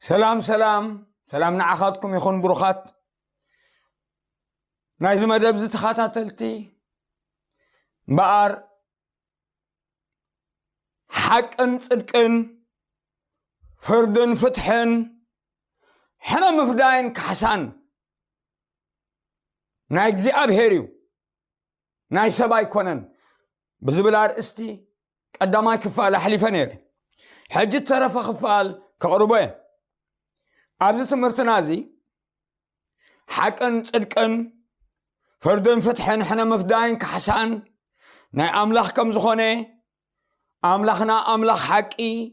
سلام نعخاتكم يخون بروخات نايز مدب زي تخاتاتلتي بقر حقن صدقن فردن فتحن حنا مفداين كحسان ناي እግዚአብሔርዩ ناي سباي كونن بزبلار استي قداماي كفال حليفه نيري حج ترف خفال كقربه ابز تمرتنازي حقن صدقن فردن فتحن حنا مفداين كحسان ناي املاح كم زخونه املاحنا املاح حقي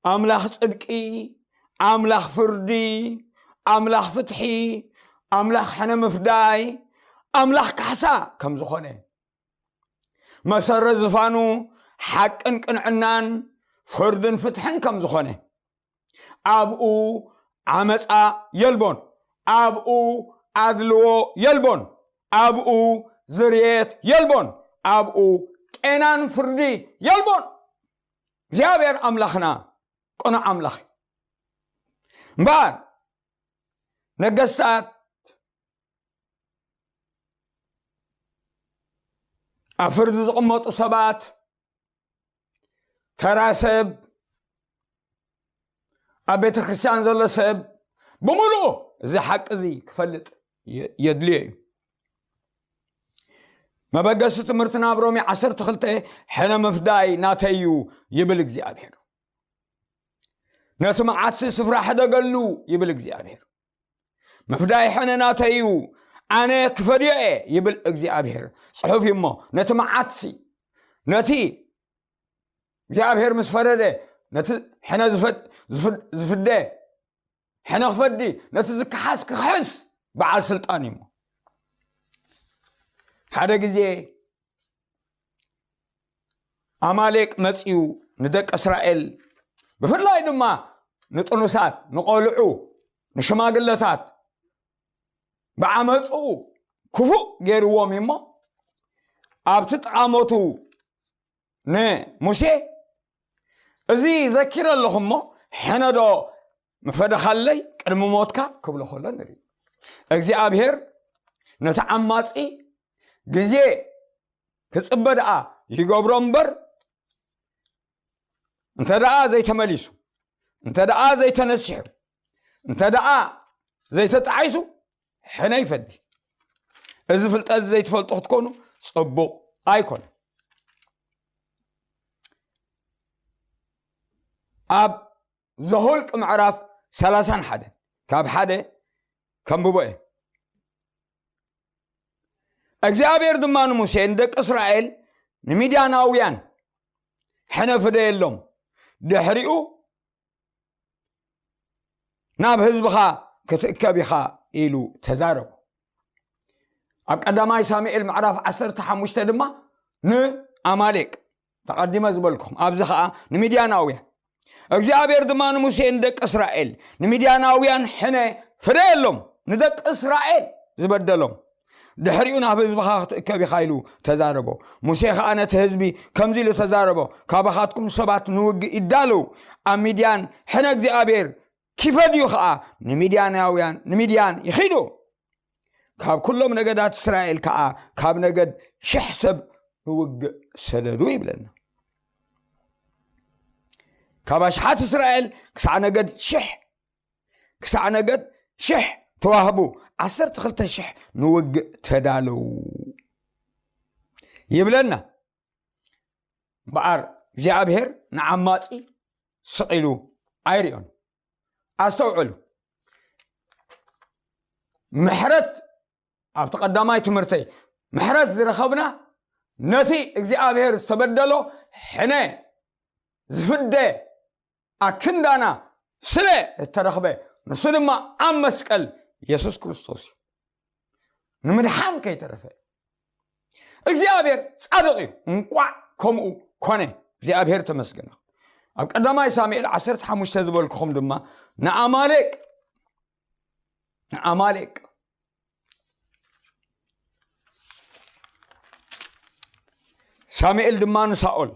املاح صدقي املاح فردي املاح فتحي املاح حنا مفداي املاح كحسا كم زخونه مسر زفانو حقن قنعنان فردن فتحن كم زخونه ابو عمصا يلبون ابو ادلو يلبون ابو زريت يلبون ابو قنان فردي يلبون እግዚአብሔር املاخنا قنا املاخ مبار نجسات افرد زقمط سبات تراسب ابيت كريستيان زل سب بمولو زي حق زي كفلت يدلي ما بقست مرتنا برومي 10 تخلته حنا مفداي ناتيو يبل እግዚአብሔር نتما عدس سفرا حدا قالو يبل እግዚአብሔር مفداي حنا ناتيو أنا كفديه يبل እግዚአብሔር صحف يمو نتما عدسي نتي እግዚአብሔር مسفرده نت حنا زفده حنا خفدي نت زكحاس كحس بعد سلطان يمو حدا غزي عمالق مصيو ندق اسرائيل بفلاي دما نطنوسات نقولعو نشماغلتات بعمصو كفو غيروم يمو ابتطعمتو نه موسى ازي ذكر اللهم حنا دو مفدخلي قدم موتكا كبل خلن نري እግዚአብሔር نتعماصي غزي كصبدا يغبرمبر انت دعا زي تمليسو انت دعا زي تنسحو انت دعا زي تطعيسو حنا يفدي اذا فلطز زي تفلطو تكونو صبو ايكون اب زهولق معراف 30 حدا كاب حدا كم بوئ እግዚአብሔር ድማኑ ሙሴ እንደቅ እስራኤል ንሚድያናውያን حنفደ የሎም ድሕሪኡ ናብ ህዝብኻ ክትእከቢኻ ኢሉ ተዛረቡ ኣብ ቀዳማይ ሳሙኤል ምዕራፍ 15 ድማ ንአማሌቅ ተቀዲመ ዝበልኩም ኣብዚ ኸኣ ንሚድያናውያን እግዚአብሔር ድማኑ ሙሴ እንደቅ እስራኤል ንሚድያናውያን حنفደ የሎም ንደቅ እስራኤል ዝበደሎም دحريونا بزبخا كبيخايلو تزاربو موسى خانه حزبي كمزيلو تزاربو كابخاتكم سبات نوغ يدالو اميديان حنا እግዚአብሔር كيفديو خا نميدياناويان نميديان يخيدو كاب كلهم نجدات اسرائيل كاب نجد شحسب نوغ سددو يبلنا كاباشحات اسرائيل كسع نجد شح توهبو 10 شح نوق تدالو يبلنا بار እግዚአብሔር نعماصي سقيلو ايريون استوعلو محرت اب تقدماي تمرتي محرت زرخبنا نتي እግዚአብሔር استبدلو حنا زفده اكندانا سله ترخبه نسلما ام مسقل يسوع كريستوس نمدحان كيترفه እግዚአብሔር ጻድق እንቋ ከምኡ ኮነ እግዚአብሔር ተመስገነ ኣብ ቀዳማይ ሳሙኤል 15 ዝበልኩም ድማ ንአማሌቅ ሳሙኤል ድማ ንሳኦል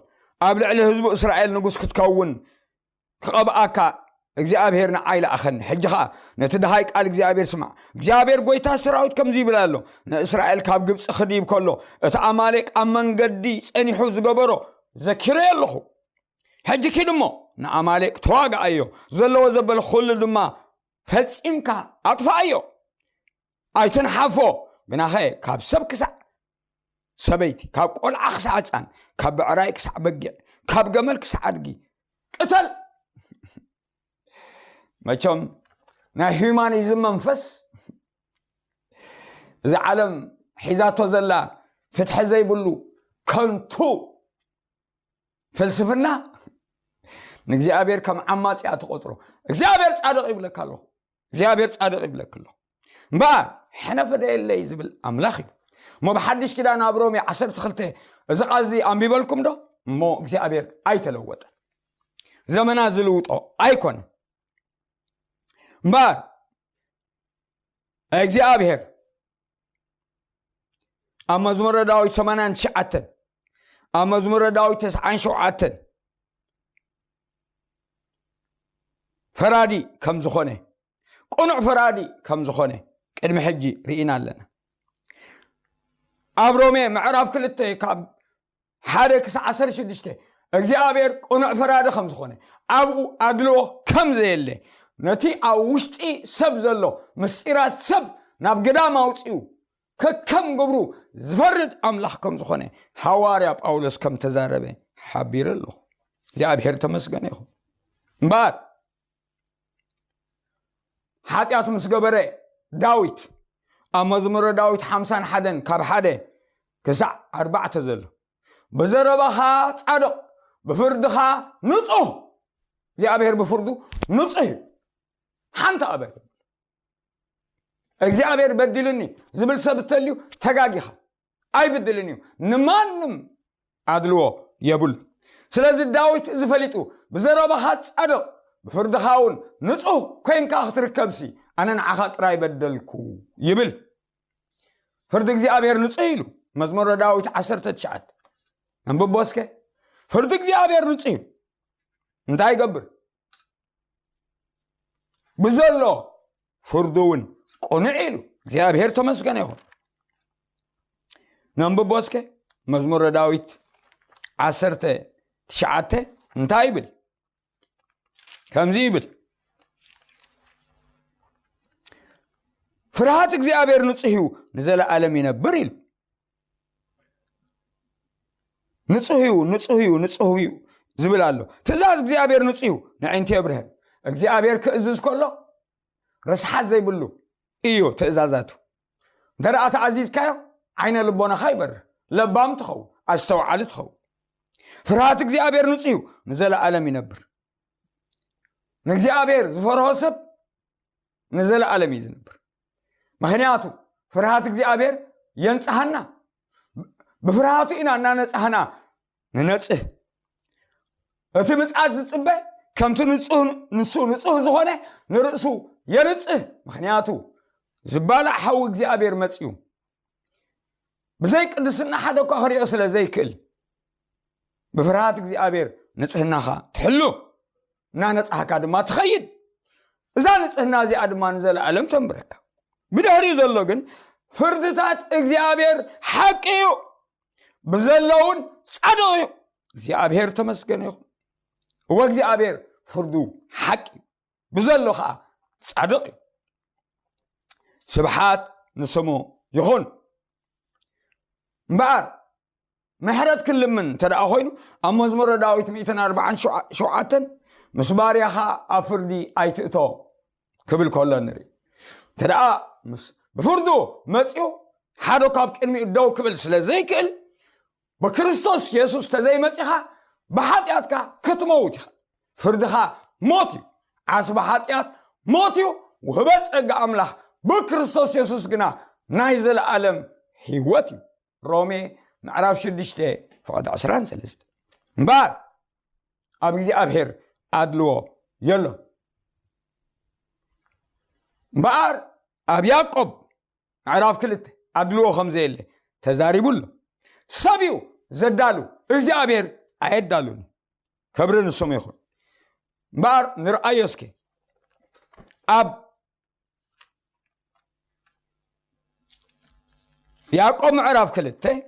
ኣብ ልዕሊ ህዝቡ እስራኤል ንጉስ ክትከውን ክቐብኣካ እግዚአብሔር ንዓይለ ኣኸኒ ሕጂ ኸኣ ነቲ ድሃይ ቃል እግዚአብሔር ስማዕ እግዚአብሔር ጎይታ ሰራዊት ከምዚ ይብል ኣሎ ንእስራኤል ካብ ግብፂ ክድይብ ከሎ እቲ ኣማሌቅ ኣብ መንገዲ ፀኒሑ ዝገበሮ ዘኪረየ ኣለኹ ሕጂ ኪድ እሞ ንኣማሌቅ ተዋግኣዮ ዘለዎ ዘበለ ኩሉ ድማ ፈፂምካ ኣጥፋእዮ ኣይትንሓፎ ግናኸ ካብ ሰብ ክሳዕ ሰበይቲ ካብ ቆልዓ ክሳዕ ህፃን ካብ ብዕራይ ክሳዕ በጊዕ ካብ ገመል ክሳዕ ኣድጊ ቅተል መቸም ናይ ሂዩማኒዝም መንፈስ እዚ ዓለም ሒዛቶ ዘላ ፍትሒ ዘይብሉ ከንቱ ፍልስፍና ንእግዚአብሔር ከም ዓማፅያ ተቆፅሮ እግዚአብሔር ጻድቕ ይብለካ ኣለኹ እግዚአብሔር ጻድቕ ይብለካ ኣለኹ እምበር ሕነፈ ደየለይ ዝብል ኣምላኽ እዩ እሞ ብሓድሽ ኪዳን ኣብ ሮሜ 12 እዚ ቃል እዚ ኣንቢበልኩም ዶ እሞ እግዚአብሔር ኣይተለወጠ ዘመና ዝልውጦ ኣይኮነ እምበር እግዚአብሔር ኣብ መዝሙረ ዳዊት 89 ኣብ መዝሙረ ዳዊት 97 ፈራዲ ከም ዝኾነ ቁኑዕ ፈራዲ ከም ዝኾነ ቅድሚ ሕጂ ርኢና ኣለና ኣብ ሮሜ ምዕራፍ 2 ካብ 1 ክሳብ 16 እግዚአብሔር ቁኑዕ ፈራዲ ከም ዝኾነ ኣብኡ ኣድልዎ ከም ዘየለ ነቲ ኣብ ውሽጢ ሰብ ዘሎ ምስጢራት ሰብ ናብ ገዳም ኣውፅኡ ከከም ግብሩ ዝፈርድ ኣምላኽ ከም ዝኾነ ሐዋርያ ጳውሎስ ከም ተዛረበ ሓቢረ ኣለኹ እግዚአብሔር ተመስገነ ይኹን እምበር ሓጢአት ምስ ገበረ ዳዊት ኣብ መዝሙረ ዳዊት 51 ካብ 1 ክሳዕ 4 ዘሎ በዘረባኻ ጻድቕ ብፍርድኻ ንጹህ እግዚአብሔር ብፍርዱ ንጹህ ሓንታ ኣበል እግዚአብሔር በድልኒ ዝብል ሰብ ተልዩ ተጋጊኻ ኣይብድልን እዩ ንማንም ኣድልዎ የብሉ ስለዚ ዳዊት ዝፈሊጡ ብዘረባኻ ጻድቕ ብፍርድኻውን ንጹህ ኮይንካ ክትርከብሲ ኣነ ንዓኻ ጥራይ በደልኩ ይብል ፍርዲ እግዚአብሔር ንጹህ ኢሉ መዝሙረ ዳዊት 19 እንብቦስከ ፍርዲ እግዚአብሔር ንጹህ ኢሉ እንታይ ይገብር ብዘሎ ፍርዱውን ቁኑዕ ኢሉ እግዚአብሔር ተመስገነ ይኹን ነንብቦስከ መዝሙረ ዳዊት 19 እንታይ ይብል ከምዚ ይብል ፍርሃት እግዚአብሔር ንጹህ እዩ ንዘለዓለም ይነብር ኢሉ ንጹህ እዩ ንጹህ እዩ ንጹህ እዩ ዝብል ኣሎ ትእዛዝ እግዚአብሔር ንጹህ እዩ ንዕንቲ የብርህን እግዚአብሔር ክእዝዝ ከሎ ርስሓት ዘይብሉ እዩ ትእዛዛቱ እንተደኣ ተኣዚዝካዮ ዓይነ ልቦናኻ ይበርህ ለባም ትኸውን ኣስተውዓሊ ትኸውን ፍርሃት እግዚአብሔር ንጹህ እዩ ንዘለዓለም ይነብር ንእግዚአብሔር ዝፈርሆ ሰብ ንዘለዓለም እዩ ዝነብር ምክንያቱ ፍርሃት እግዚአብሔር የንጽሐና ብፍርሃቱ ኢና እናነጽሐና ንነጽህ እቲ ምጽኣት ዝጽበ ከምቲ ንጹህ ዝኾነ ንርእሱ የንጽህ ምክንያቱ ዝባላዕ ሓዊ እግዚአብሔር መጽዩ ብዘይ ቅድስና ሓደ እኳ ክሪኦ ስለ ዘይክእል ብፍርሃት እግዚአብሔር ንጽህናኻ ትሕሉ እናነጽሐካ ድማ ትኸይድ እዛ ንጽህና እዚኣ ድማ ንዘለዓለም ተንብረካ ብድሕሪኡ ዘሎ ግን ፍርድታት እግዚአብሔር ሓቂ እዩ ብዘለውን ጻድቕ እዩ እግዚአብሔር ተመስገነ ይኹን እወ እግዚአብሔር ፍርዱ ሓቂ ብዘሎ ከዓ ጻድቕ እዩ ስብሓት ንስሙ ይኹን እምበኣር ምሕረት ክልምን ተደኣ ኮይኑ ኣብ መዝሙረ ዳዊት 147 ምስ ባርያኻ ኣብ ፍርዲ ኣይትእቶ ክብል ከሎ ንርኢ ተደኣ ብፍርዱ መፅኡ ሓደ ካብ ቅድሚኡ ደው ክብል ስለ ዘይክእል ብክርስቶስ ኢየሱስ ተዘይመፂኻ ብሓጢአትካ ክትመውት ኢኻ ፍርድኻ ሞት እዩ ዓስቢ ሓጢአት ሞት እዩ ውህበት ጸጋ ኣምላኽ ብክርስቶስ ኢየሱስ ግና ናይ ዘለዓለም ህይወት እዩ ሮሜ ምዕራፍ 6 ፍቅዲ 13 እምበር ኣብ እግዚአብሔር ኣድልዎ የሎ እምበር ኣብ ያዕቆብ ምዕራፍ 2 ኣድልዎ ከምዘየለ ተዛሪቡሎ ሰብ እዩ ዘዳሉ እግዚአብሔር ኣየዳሉን ክብሪ ንስሙ ይኹን እምበር ንርአዮ እስኪ أب يعقوب معرف كلته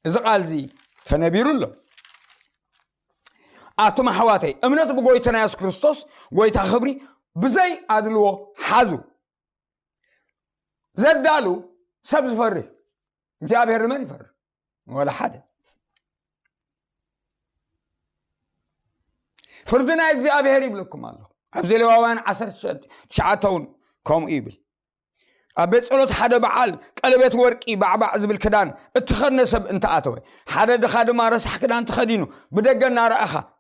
إذا قال زي تنبيرو له أتوم حواتي أمنت بقويتنا يسوع كريستوس قويت خبري بزي أدلو حازو زدالو سبز فري እግዚአብሔር من يفر ولا حدا فردنا እግዚአብሔር يبلكم الله أبزي لواوان 19 كم يبل أبيت صلوت حدا بعال قلبت ورقي بعبع زبل كدان اتخنسب انت اتوي حدا دخاد ما رسح كدان تخدينو بدقنا رأخا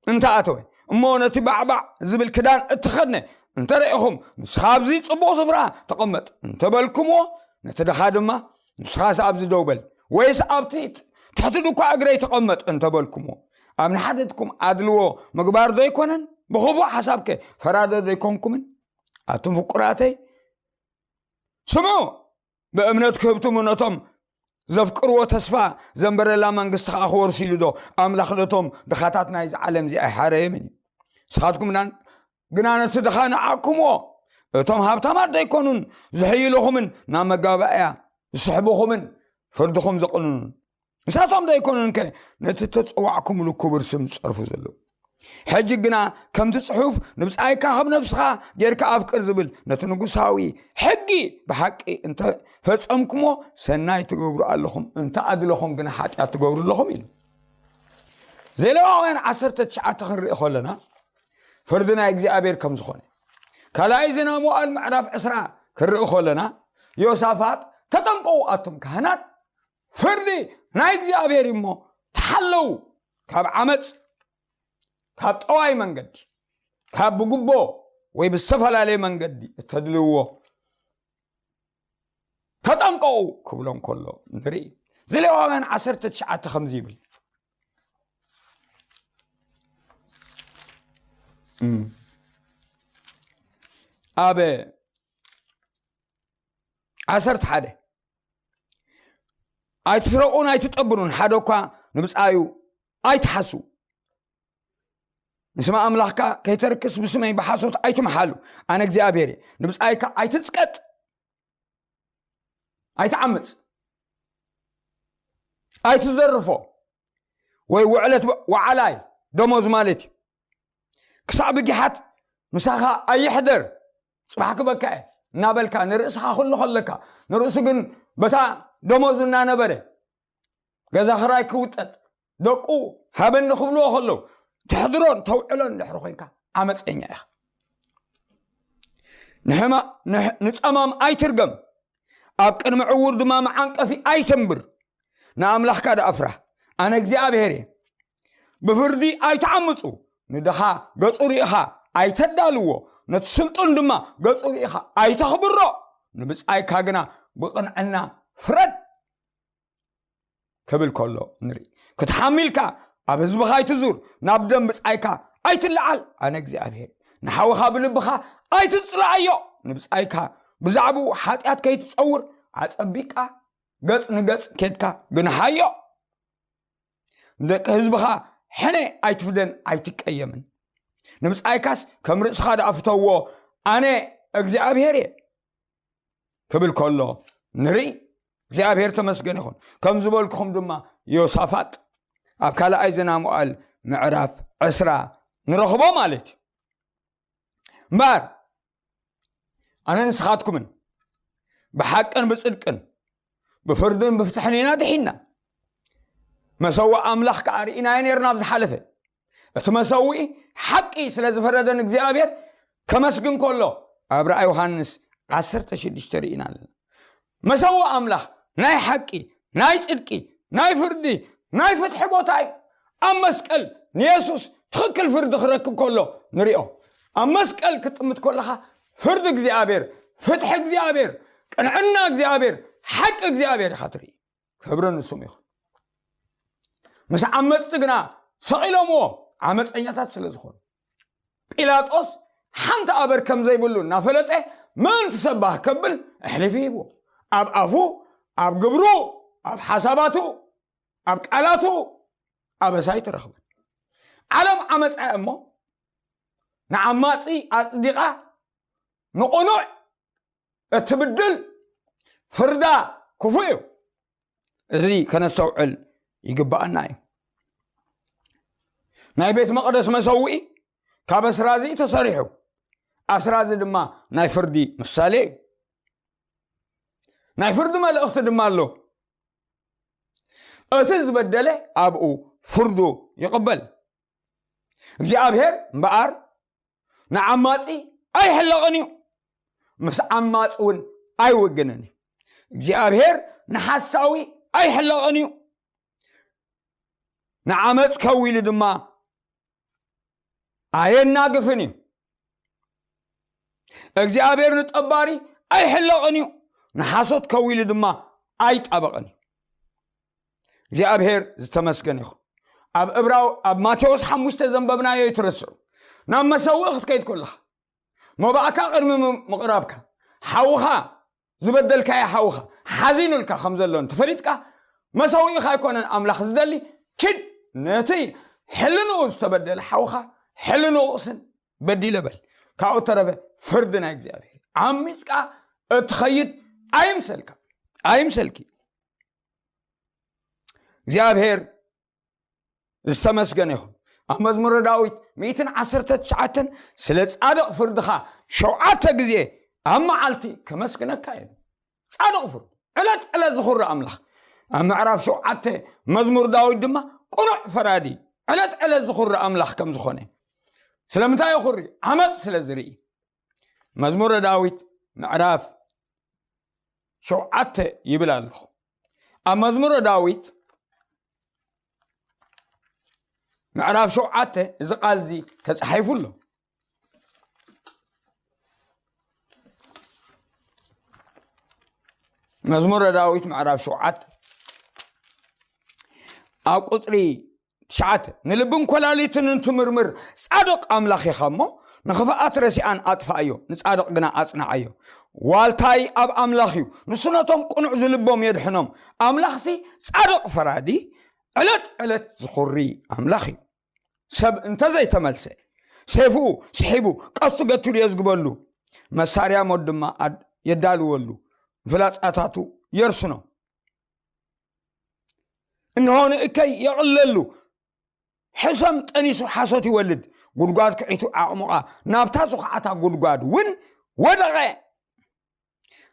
انت اتوي امونتي بعبع زبل كدان اتخدنا انت رأيهم مسخابزي صبو صفرا تقمت انت بالكمو نتدخاد ما مسخاس ابزي دوبل ويس ابتيت تحتدوكو اقري تقمت انت بالكمو امن حددكم ادلو مقبار دو يكونن بخوفو حسابك فرادو دو يكونكم اتم فقراتي سمعوا بأمنات كبتم ونطم زفكروا تسفى زنبر الله منقص أخور سيلدو أملاخنتهم دخاتاتنا إذا علم زي أحارة يمني سخاتكم نان قنانا تدخانا عاكمو توم هابتامات دا يكونون زحيلوهم من نام قابايا زحبوهم من فردخم زقنون ساتهم دا يكونون كي نتتوعكم لكبر سمس عرفوا زلو حجقنا كم تصحف نبس ايكا خب نفسها جيركا افكر زبل نتنقصاوي حقي بحقي انت فصمكمو سناي تقبروا لكم انت ادلكم قنا حاجات تقبروا لكم يلو زي لو وين 19 تخري خلنا فردنا እግዚአብሔር كم زخونه كلاي زنا مؤال معرف اسرا كرئ خلنا يوسافات تطنقوا اتم كهنات فردي ناي እግዚአብሔር يمو تحلو كاب عمص كاب طواي منقد كاب بقبو ويبسفل عليه منقد تدلوه تطنقوا كبلون كله نري زي لو وين 19 خمزيبل أبي عسرت حدا أي تسرقون أي تتقبلون حدوكا نبس آيو أي تحسو نسمع أملاحكا كي تركس بسمعي بحاسوت أي تمحالو أنا እግዚአብሔርي نبس آيكا أي تتسكت أي تعمس أي تزرفو وعلت وعلاي دموز مالتي كصعب جحات مساخا أي حدر صباحك بكاء نابلكا نرأسها خلكا نرأسكن بتا دموزنا نبره جزا خراي كوتت دقو هبن نخبلو خلو تحضرون توعلون لحرخينكا عمس إنيا يخ نحما نتأمام أي ترقم أبقى معور دمام عنك في أي تنبر ناملاح كاد أفرح أنا እግዚአብሔርي بفردي أي تعمصو ندخا قصوري إخا أي تدالوو نتسلطن دما قصوري إخا أي تخبرو نبس أي كاقنا بقنعنا فرد كبل كله نري كتحملكا أبز بخاي تزور نابدن بس أيكا أي تلعال أنا እግዚአብሔርي نحاوخا بلبخا أي تتصلعيو نبس أيكا بزعبو حاتيات كي تتصور أصبيكا قص نقص كيتكا قنحايو ندك هزبخا حني أي تفدن أي تكأيمن نبس أيكاس كم رأس خاد أفتوه أنا እግዚአብሔርي كبل كله نري እግዚአብሔር تمسجن يخون كم زبالكم دما يوسافات أكال أيزنا مؤال معرف عسرا نرخبو مالتي مبار أنا نسخاتكم بحقا بصدقا بفردن بفتحنينا دحينا مسوى أملاح كارينا ينيرنا بزحلفه اتمسوي حقي سلاز فردن እግዚአብሔር كمسجن كله أبرأ يوحنس 16 ترينا لنا مسوى أملاح ناي حقي ناي صدقي ناي فردي ناي فتح بوتاي أمسكال نيسوس تخكل فرد خركب كله نريو أمسكال كتمت كلها فرد እግዚአብሔር فتح እግዚአብሔር قنعنا እግዚአብሔር حق እግዚአብሔር خاطري خبرن السم يخ مس عمصقنا سقيلمو عمصኛታት ስለዝኾኑ ጲላጦስ ሓንተ አበር ከም ዘይብሉ ናፈለጠ ምን ተሰባህ ከብል እሕልፊቦ ኣብ አፉ ኣብ ግብሩ ኣብ ሓሳባቱ ኣብ ቃላቱ أبساي ترخب علم عمس أمه نعماتي أصدقاء نقنع اتبدل فردا كفويو زي كان السوعل يقبأنا ناي بيت مقدس مسوي كابس رازي تصريحو أسرازي دما ناي فردي مسالي ناي فرد ما الأخت دما له أتز بدله أبقو فردو يقبل زي أبهر مبار نعماتي أي حلقنيو مس عماتون أي وجنني زي أبهر نحساوي أي حلقنيو نعمت كوي لدما أي ناقفني እግዚአብሔር ንጠባሪ አይሕለቀኒዩ ንሓሶት ከዊሉ ድማ አይጣበቀኒ እግዚአብሔር ዝተመስገነ ይኹን ኣብ ማቴዎስ 5 ዘንበብናዮ ይትርስዑ ናብ መሰውኢ ክትከይድ ከለኻ መባእካ ቅድሚ ምቕራብካ ሓውኻ ዝበደልካዮ ሓውኻ ሓዚኑልካ ከም ዘሎን ተፈሪጥካ መሰውኢኻ ኣይኮነን ኣምላኽ ዝደሊ ክድ ነቲ ሕልንኡ ዝተበደለ ሓውኻ ሕልንኡስን በዲለ በል ካኡ ተረፈ ፍርድና እግዚአብሔር ዓሚፅካ እትኸይድ ኣይምሰልኪ እግዚአብሔር ዝተመስገነ ይኹን ኣብ መዝሙረ ዳዊት 119 ስለ ጻድቕ ፍርድኻ 7 ግዜ ኣብ መዓልቲ ከመስግነካ እየ ጻድቕ ፍርድ ዕለት ዝኹሪ ኣምላኽ ኣብ ምዕራፍ 7 መዝሙር ዳዊት ድማ ቁኑዕ ፈራዲ ዕለት ዝኹሪ ኣምላኽ ከም ዝኾነ ስለምንታይ ይኹሪ ዓመፅ ስለ ዝርኢ መዝሙረ ዳዊት ምዕራፍ 7 ይብል ኣለኹ ኣብ መዝሙረ ዳዊት ምዕራፍ 7 እዚ ቃል እዚ ተጻሒፉ ኣሎ መዝሙረ ዳዊት ምዕራፍ 7 ኣብ ቁጥሪ 9 ንልብን ኮላሊትን እንትምርምር ጻድቕ ኣምላኽ ኢኻ እሞ ንኽፍኣት ረሲኣን ኣጥፋእዮ ንጻድቕ ግና ኣጽናዓዮ ዋልታይ ኣብ ኣምላኽ እዩ ንሱ ነቶም ቁኑዕ ዝልቦም የድሕኖም ኣምላኽሲ ጻድቕ ፈራዲ ዕለት ዝኹሪ ኣምላኽ እዩ ሰብ እንተዘይተመልሰ ሰይፉ ስሒቡ ቀሱ ገትሩ የዝግበሉ መሳርያ ሞት ድማ የዳልወሉ ፍላጻታቱ የርስኖ እንሆነ እከይ የቕለሉ حسام تنيسو حاسوتي ولد قدقاد كعيتو عمقا نابتاسو خعاتا قدقاد ون ودغي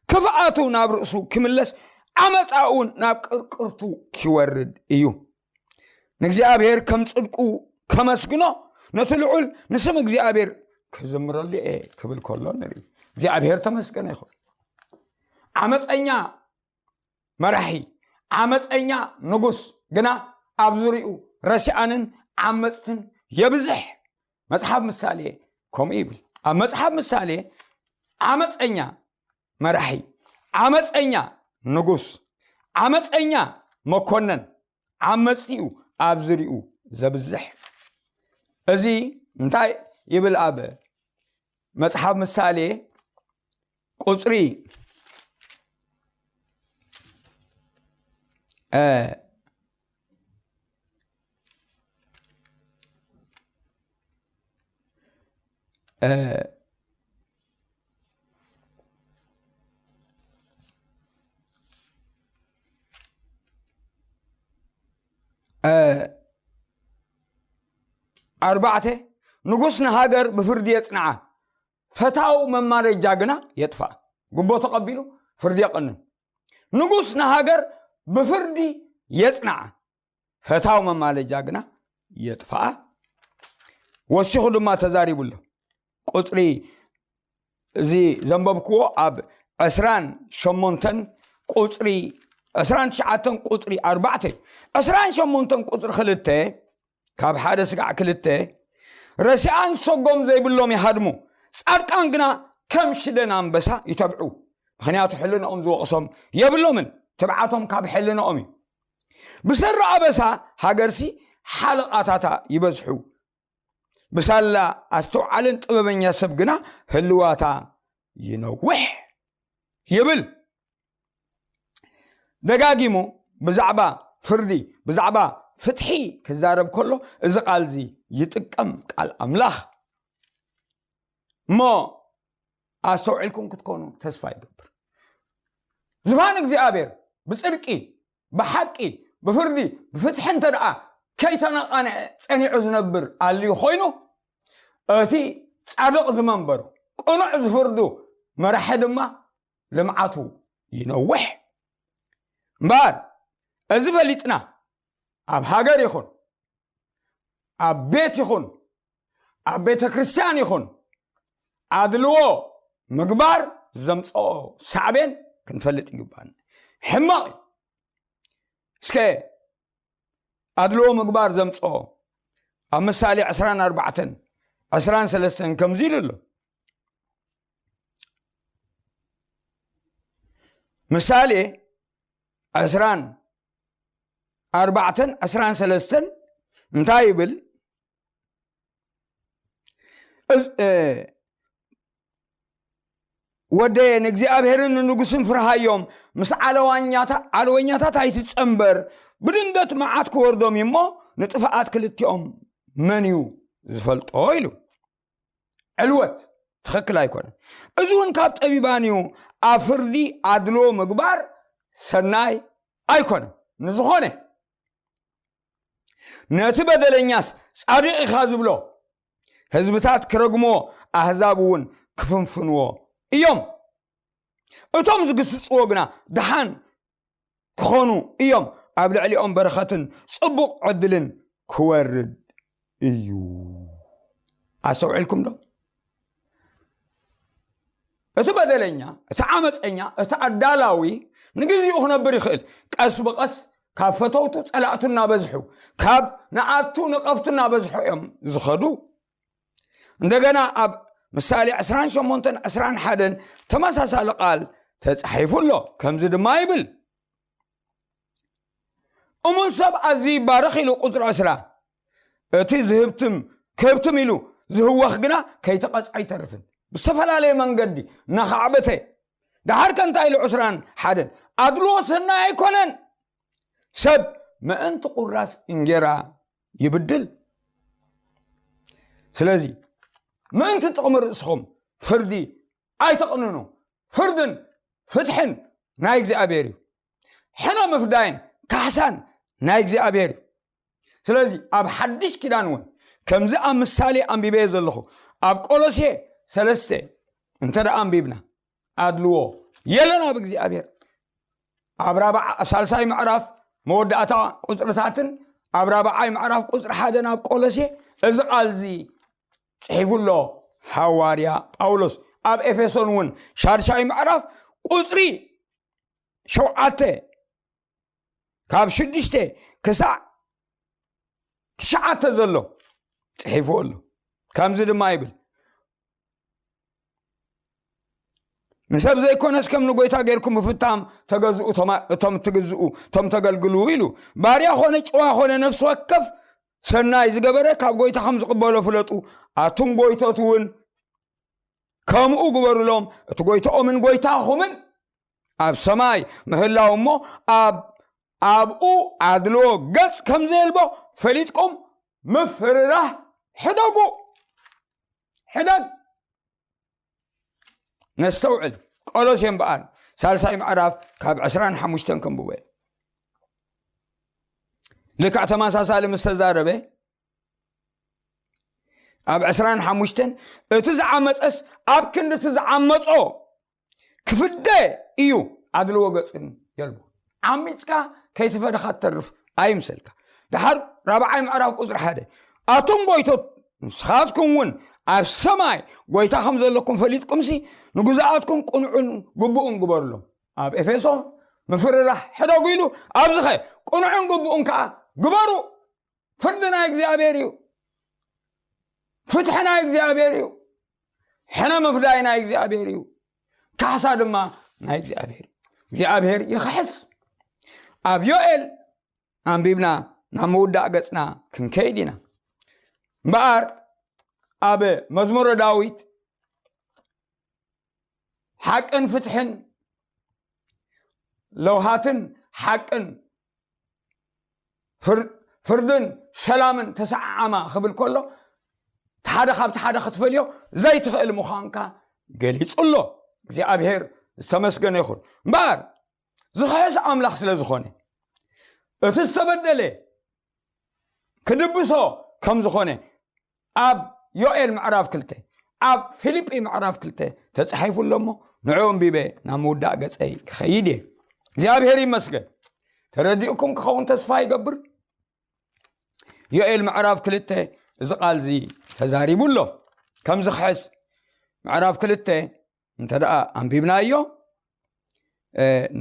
كفاءاتو نابرسو كملس عمتاون ناب قرقرتو كيورد ايو نكزي ابير كم تصدقو كمسكنو نتلعول نسم اكزي ابير كزمر اللي ايه كبل كولو نري زي ابير تمسكن يخو عمتاينا مرحي عمتاينا نقص قنا ابزريو رسيانن عمتن يبزح مصحف مثالي كوم يبل مصحف مثالي عمتنيا مرحي عمتنيا نغوس عمتنيا مكونن عمتيو ابزريو زبزح ازي انتاي يبل اب مصحف مثالي قصري أربعة نقصنا هاجر بفردي يصنع فتاو مماري جاغنا يدفع قبو تقبلوا فردي قنن نقصنا هاجر بفردي يصنع فتاو مماري جاغنا يدفع وشيخ ما تزاري بله قطري زي زنببكو أب 28 قطري 29 قطري 4 28 قطر خلته كاب حدا سقع كلته رسيان صقوم زي بلوم يهدمو صارقان غنا كم شدنا انبسا يتبعو مخنياتو حلنا زو قسم يبلو من تبعاتهم كاب حلنا امي بسر ابسا هاجرسي حلقاتاتا يبزحو بسالا استوعلن طببنيا سبغنا هلواتا ينوح يبل دغاغيمو بزعبا فردي بزعبا فتحي كزارب كله إذا قال زي يتقم قال أملاخ ما أستوعلكم كتكونوا تسفى يقبر زفان إغزيابير بصدقي بحقي بفردي بفتح ترى كي أنا تنيع زنبر اللي خوينو أتي صادق زمنبرو قنع زفردو مرحد ما لمعاتو ينوح مبار أزفلتنا أب هاجر يخون أب بيت يخون أب بيت كريستيان يخون عدلو مقبار زمصو صعبين كنفلت يقبان حماقي اسكي عدلو مقبار زمصو أمثالي 14 كم زيل له مثالي 14 انتايبل ودين እግዚአብሔርን ንጉስን ፍርሃዮም ምስ ዓለወኛታት ኣይትጸምበር ብድንገት መዓት ክወርዶም እሞ ንጥፋኣት ክልቲኦም መንዩ ዝፈልጦ ኢሉ ዕልወት ትኽክል ኣይኮነን እዚ እውን ካብ ጠቢባን እዩ ኣብ ፍርዲ ኣድሎ ምግባር ሰናይ ኣይኮነን ንዝኾነ ነቲ በደለኛስ ጻድቕ ኢኻ ዝብሎ ህዝብታት ክረግሞ ኣሕዛብ እውን ክፍንፍንዎ እዮም እቶም ዝግስጽዎ ግና ድሓን ክኾኑ እዮም ኣብ ልዕሊኦም በረኸትን ጽቡቕ ዕድልን ክወርድ እዩ ኣስተውዕልኩም ዶ እቲ በደለኛ እቲ ዓመፀኛ እቲ ኣዳላዊ ንግዚኡ ክነብር ይኽእል ቀስ ብቐስ ካብ ፈተውቱ ጸላእቱ እናበዝሑ ካብ ንኣቱ ነቐፍቱ እናበዝሑ እዮም ዝኸዱ እንደገና ኣብ ምሳሌ 28-21 ተመሳሳሊ ቃል ተጻሒፉ ኣሎ ከምዚ ድማ ይብል እሙን ሰብ ኣዝዩ ይባረኽ ኢሉ ቁፅሪ 10 እቲ ዝህብትም ከብትም ኢሉ ዝህወኽ ግና ከይተቐፅዐ ኣይተርፍን ብዝተፈላለየ መንገዲ ናኻዕበተ ድሓር ከንታይ ኢሉ 21 ኣድሎ ሰናይ ኣይኮነን ሰብ ምእንቲ ቁራስ እንጀራ ይብድል ስለዚ ምእንቲ ጥቕሚ ርእስኹም ፍርዲ ኣይተቕንኑ ፍርድን ፍትሕን ናይ እግዚኣብሔር እዩ ሕነ ምፍዳይን ካሕሳን ናይ እግዚኣብሔር እዩ ስለዚ ኣብ ሓድሽ ኪዳን እውን ከምዚ ኣብ ምሳሌ ኣንቢበየ ዘለኹ ኣብ ቆሎሴ 3 እንተደኣ ኣንቢብና ኣድልዎ የለና ብእግዚኣብሔር ኣብ ሳልሳይ ምዕራፍ መወዳእታ ቁፅርታትን ኣብ 4ይ ምዕራፍ ቁፅሪ 1 ኣብ ቆሎሴ እዚ ቃል እዚ ጽሒፉሎ ሐዋርያ ጳውሎስ ኣብ ኤፌሶን እውን 6ይ ምዕራፍ ቁፅሪ 7 ካብ 6 ክሳዕ 9 ዘሎ ጽሒፉ ኣሎ ከምዚ ድማ ይብል ንሰብ ዘይኮነስ ከም ንጎይታ ገይርኩም ብፍታም ተገዝኡ እቶም ትግዝኡ እቶም ተገልግሉ ኢሉ ባርያ ኾነ ጨዋ ኾነ ነፍሲ ወከፍ ሰናይ ዝገበረ ካብ ጎይታ ከም ዝቕበሎ ፍለጡ ኣቱም ጎይቶት እውን ከምኡ ግበሩሎም እቲ ጎይቶኦምን ጎይታኹምን ኣብ ሰማይ ምህላው እሞ ኣብኡ ኣድሎ ገጽ ከም ዘየልቦ ፈሊጥኩም ምፍርራህ ሕደጉ ሕደግ نستوعب قولوسين بقى سالساي معرف كاب 25 كنبوه لك اعتماسا سالم استزاربه اب 25 اتزعمصس اب كند تزعمصو كفده ايو ادلو وغصن يلبو عميصكا كيتفدخ ترف ايمسلك دحر رابعي معرف قصر حده اتم بويتو سخاتكم ون ኣብ ሰማይ ጎይታ ከም ዘለኩም ፈሊጥኩም ሲ ንጉዛኣትኩም ቁንዑን ግቡኡን ግበርሎም ኣብ ኤፌሶን ምፍርራህ ሕደጉ ኢሉ ኣብዝኸ ቁንዑን ግቡኡን ከዓ ግበሩ ፍርዲ ናይ እግዚኣብሔር እዩ ፍትሒ ናይ እግዚኣብሔር እዩ ሕነ ምፍዳይ ናይ እግዚኣብሔር እዩ ካሕሳ ድማ ናይ እግዚኣብሔር እግዚኣብሔር ይኽሕስ ኣብ ዮኤል ኣንቢብና ናብ መውዳእ ገጽና ክንከይድ ኢና እምበኣር ኣብ መዝሙረ ዳዊት ሓቅን ፍትሕን ለውሃትን ሓቅን ፍርድን ሰላምን ተሰዓዓማ ክብል ከሎ ሓደ ካብቲ ሓደ ክትፈልዮ ዘይትኽእል ምዃንካ قليص الله እግዚአብሔር ዝተመስገነ ይኹን እምበር ዝኸስ ኣምላኽ ስለ ዝኾነ እቲ ዝተበደለ ክድብሶ ከም ዝኾነ ኣብ ዮኤል ምዕራፍ 2 ኣብ ፊልጵ ምዕራፍ 2 ተጻሒፉ ለሞ ንዑም ቢበ ናብ ምውዳእ ገጸይ ክኸይድ እየ እግዚአብሔር ይመስገን ተረዲኡኩም ክኸውን ተስፋ ይገብር ዮኤል ምዕራፍ 2 እዚ ቃል እዚ ተዛሪቡሎ ከም ዝኽሕስ ምዕራፍ 2 እንተ ደኣ ኣንቢብናዮ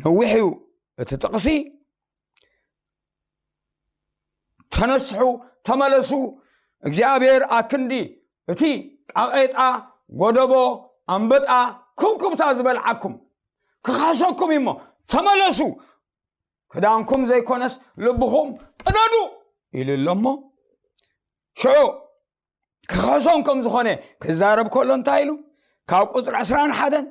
ነዊሑ እቲ ጥቕሲ ተነስሑ ተመለሱ እግዚአብሔር ኣክንዲ እቲ ቃቄጣ ጎደቦ ኣንበጣ ኩብኩብታ ዝበልዓኩም ክኻሰኩም እሞ ተመለሱ ክዳንኩም ዘይኮነስ ልብኹም ቅደዱ ኢሉ እሎሞ ሽዑ ክኻሶም ከም ዝኾነ ክዛረብ ከሎ እንታይ ኢሉ ካብ ቁፅሪ 11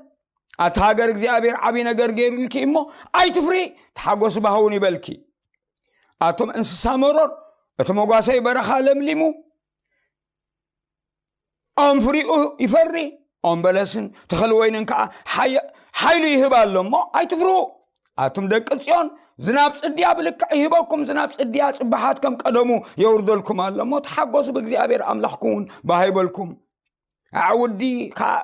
ኣቲ ሃገር እግዚአብሔር ዓብይ ነገር ገይሩልኪ እሞ ኣይትፍሪ ተሓጎስ ባህውን ይበልኪ ኣቶም እንስሳ መሮር እቲ መጓሰይ በረኻ ለምሊሙ ኦም ፍሪኡ ይፈሪ ኦም በለስን ተኽል ወይንን ከዓ ሓይሉ ይህብ ኣሎ እሞ ኣይትፍሩ ኣቶም ደቂ ጽዮን ዝናብ ጽድያ ብልክዕ ይህበኩም ዝናብ ጽድያ ጽባሓት ከም ቀደሙ የውርደልኩም ኣሎ እሞ ተሓጎሱ ብእግዚአብሔር ኣምላኽኩምን ባሃይበልኩም ዓውዲ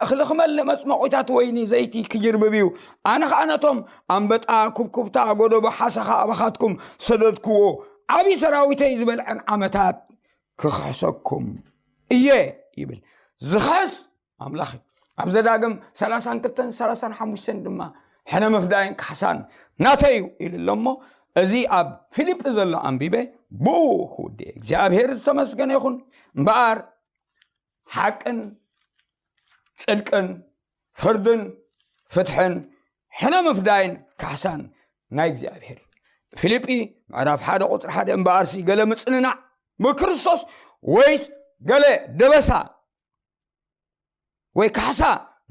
እኽሊ ክመልእ መፅመቑታት ወይኒ ዘይቲ ክጅርብብዩ ኣነ ከዓነቶም ኣንበጣ ኩብኩብታ ጎደቦ ሓሰኻ ኣባኻትኩም ሰደድክዎ ዓብይ ሰራዊተይ ዝበልዐን ዓመታት ክኽሕሰኩም እየ ይብል ዝኸስ ኣምላኽ ኣብ ዘዳግም 32-35 ድማ ሕነ መፍዳይን ካሕሳን ናተዩ ኢሉ እሎሞ እዚ ኣብ ፊልጵ ዘሎ ኣንቢበ ብኡ ክውድ እግዚአብሔር ዝተመስገነ ይኹን እምበኣር ሓቅን ጽድቅን ፍርድን ፍትሕን ሕነ መፍዳይን ካሕሳን ናይ እግዚአብሔር ፊልጵ ምዕራፍ 1 ቁፅሪ 1 እምበኣርሲ ገለ ምጽንናዕ ብክርስቶስ ወይስ ገለ ደበሳ ወይ ካሕሳ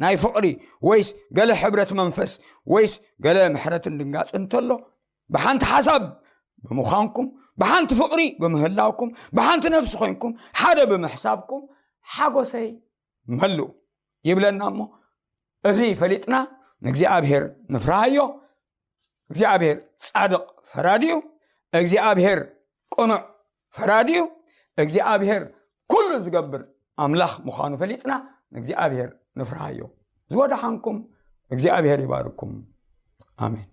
ናይ ፍቕሪ ወይስ ገለ ሕብረት መንፈስ ወይስ ገለ ምሕረትን ድንጋጽን እንተሎ ብሓንቲ ሓሳብ ብምዃንኩም ብሓንቲ ፍቕሪ ብምህላውኩም ብሓንቲ ነፍሲ ኮይንኩም ሓደ ብምሕሳብኩም ሓጎሰይ መልኡ ይብለና እሞ እዚ ፈሊጥና ንእግዚአብሔር ንፍራሃዮ እግዚአብሔር ጻድቕ ፈራዲዩ እግዚአብሔር ቁኑዕ ፈራዲዩ እግዚአብሔር ኩሉ ዝገብር ኣምላኽ ምዃኑ ፈሊጥና ንእግዚአብሔር ንፍራሃዮ ዝወደሓንኩም እግዚአብሔር ይባርኩም አሜን